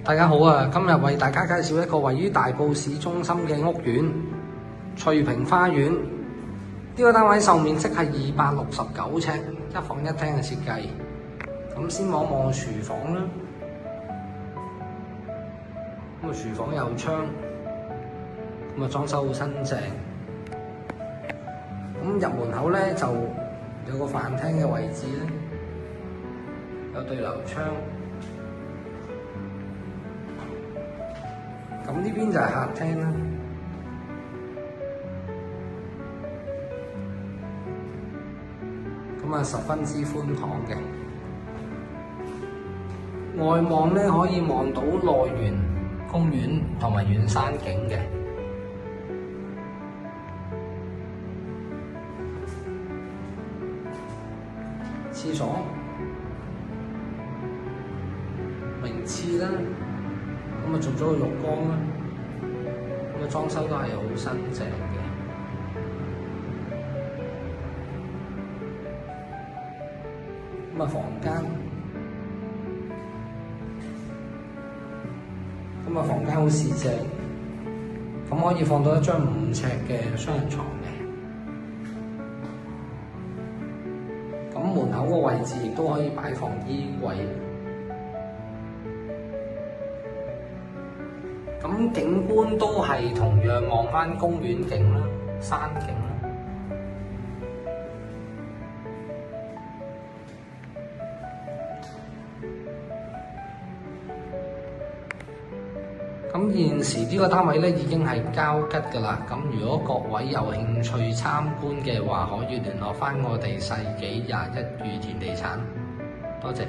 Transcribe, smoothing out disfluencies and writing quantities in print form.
大家好啊！今日為大家介紹一個位於大埔市中心嘅屋苑翠屏花園。呢個單位售面積係269尺，一房一廳嘅設計。咁先望望廚房啦。咁廚房有窗，咁裝修好新淨。咁入門口咧就有個飯廳嘅位置咧，有對流窗。咁呢邊就係客廳啦。咁十分之寬敞嘅。外望咧可以望到內園公園同埋遠山景嘅。廁所、名廁啦。做咗個浴缸啦，裝修都係好新淨嘅。房間，房間好四正，可以放到一張5尺嘅雙人床嘅。門口個位置亦都可以擺放衣櫃。景觀都係同樣望返公園景啦、山景啦。現時呢個單位咧已經係交吉㗎啦。如果各位有興趣參觀嘅話，可以聯絡返我哋世紀21裕田地產。多謝。